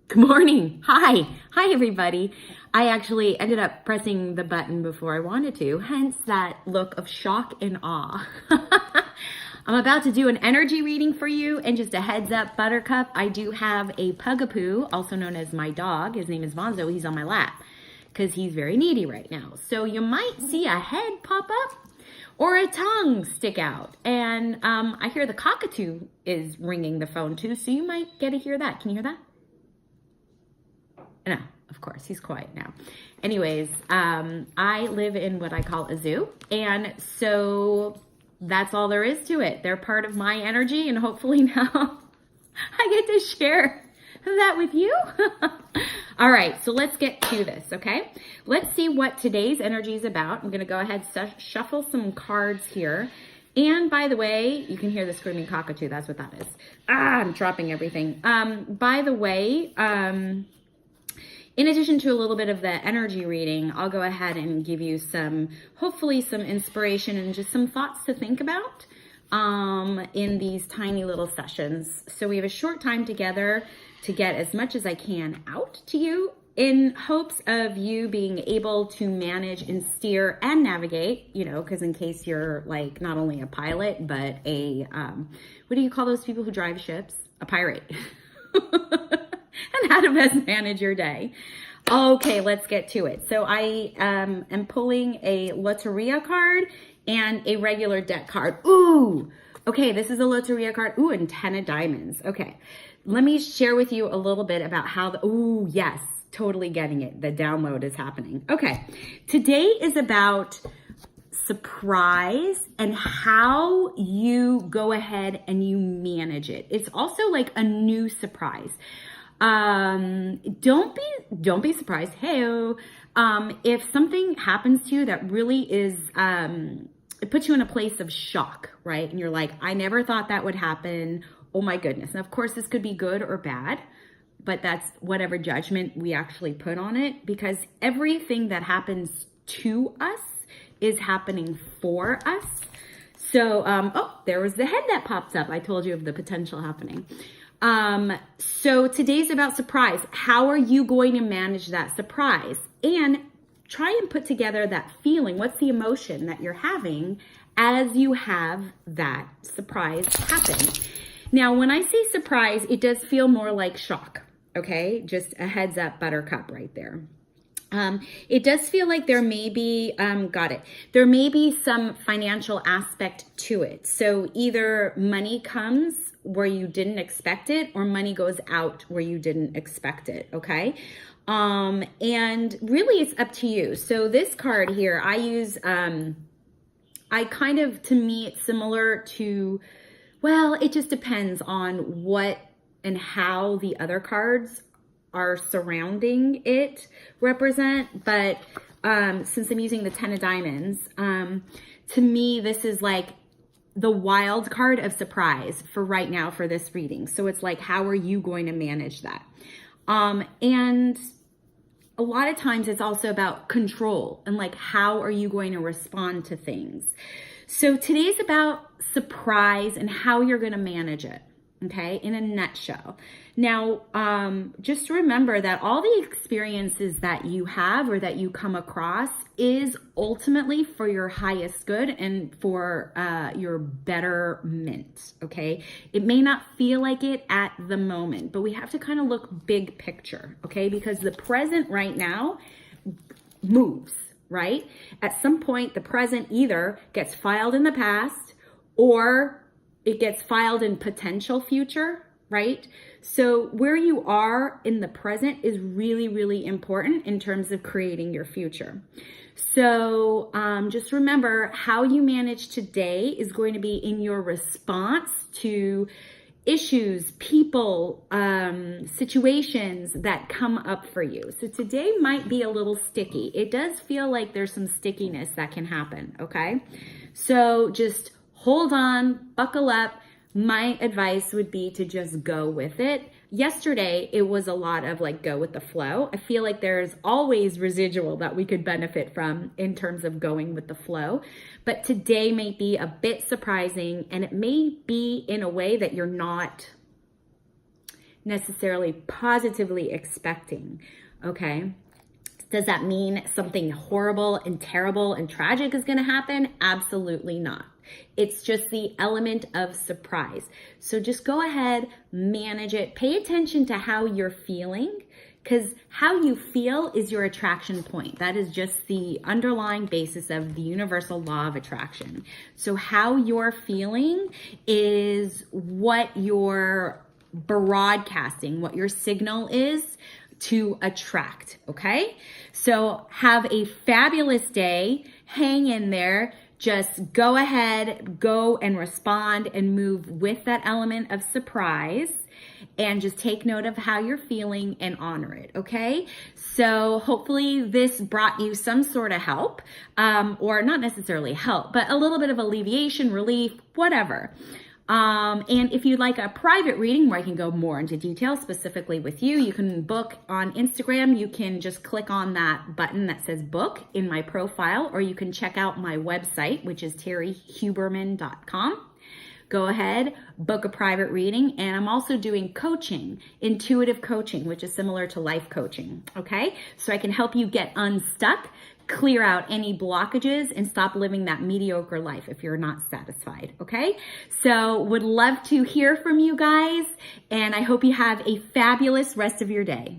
Good morning. Hi. Hi, everybody. I actually ended up pressing the button before I wanted to, hence that look of shock and awe. I'm about to do an energy reading for you, and just a heads up, Buttercup, I do have a Pugapoo, also known as my dog. His name is Bonzo. He's on my lap because he's very needy right now. So you might see a head pop up or a tongue stick out. And I hear the cockatoo is ringing the phone too, so you might get to hear that. Can you hear that? No, of course, he's quiet now. Anyways, I live in what I call a zoo, and so that's all there is to it. They're part of my energy, and hopefully now I get to share that with you. All right, so let's get to this, okay? Let's see what today's energy is about. I'm going to go ahead and shuffle some cards here. And by the way, you can hear the screaming cockatoo. That's what that is. I'm dropping everything. By the way, in addition to a little bit of the energy reading, I'll go ahead and give you hopefully some inspiration and just some thoughts to think about in these tiny little sessions. So we have a short time together to get as much as I can out to you in hopes of you being able to manage and steer and navigate, because in case you're like not only a pilot, but what do you call those people who drive ships? A pirate. And how to best manage your day. Okay, let's get to it. So I am pulling a Loteria card and a regular deck card. Ooh, okay, this is a Loteria card. Ooh, and 10 of diamonds. Okay, let me share with you a little bit about how ooh, yes, totally getting it. The download is happening. Okay, today is about surprise and how you go ahead and you manage it. It's also like a new surprise. Don't be surprised. Hey, if something happens to you that really is, it puts you in a place of shock, right? And you're like, I never thought that would happen. Oh my goodness. And of course this could be good or bad, but that's whatever judgment we actually put on it, because everything that happens to us is happening for us. So, oh, there was the head that pops up. I told you of the potential happening. So today's about surprise. How are you going to manage that surprise? And try and put together that feeling. What's the emotion that you're having as you have that surprise happen? Now, when I say surprise, it does feel more like shock. Okay. Just a heads up, Buttercup right there. It does feel like there may be, there may be some financial aspect to it. So either money comes where you didn't expect it, or money goes out where you didn't expect it. Okay. And really it's up to you. So this card here, I use, to me, it's similar to, well, it just depends on what and how the other cards are surrounding it represent. But since I'm using the 10 of diamonds, to me, this is like the wild card of surprise for right now for this reading. So it's like, how are you going to manage that? And a lot of times it's also about control and like, how are you going to respond to things? So today's about surprise and how you're going to manage it. Okay, in a nutshell. Now, just remember that all the experiences that you have or that you come across is ultimately for your highest good and for your betterment. Okay, it may not feel like it at the moment, but we have to kind of look big picture. Okay, because the present right now moves, right? At some point, the present either gets filed in the past or it gets filed in potential future, right? So where you are in the present is really, really important in terms of creating your future. So just remember, how you manage today is going to be in your response to issues, people, situations that come up for you. So today might be a little sticky. It does feel like there's some stickiness that can happen, okay? So just hold on, buckle up. My advice would be to just go with it. Yesterday, it was a lot of like go with the flow. I feel like there's always residual that we could benefit from in terms of going with the flow. But today may be a bit surprising, and it may be in a way that you're not necessarily positively expecting, okay? Does that mean something horrible and terrible and tragic is going to happen? Absolutely not. It's just the element of surprise. So just go ahead, manage it. Pay attention to how you're feeling, because how you feel is your attraction point. That is just the underlying basis of the universal law of attraction. So how you're feeling is what you're broadcasting, what your signal is to attract, okay? So have a fabulous day. Hang in there. Just go ahead, go and respond and move with that element of surprise, and just take note of how you're feeling and honor it, okay? So hopefully this brought you some sort of help, or not necessarily help, but a little bit of alleviation, relief, whatever. And if you'd like a private reading where I can go more into detail specifically with you, you can book on Instagram. You can just click on that button that says book in my profile, or you can check out my website, which is terryhuberman.com. Go ahead, book a private reading. And I'm also doing coaching, intuitive coaching, which is similar to life coaching. Okay. So I can help you get unstuck, clear out any blockages, and stop living that mediocre life if you're not satisfied. Okay. So would love to hear from you guys. And I hope you have a fabulous rest of your day.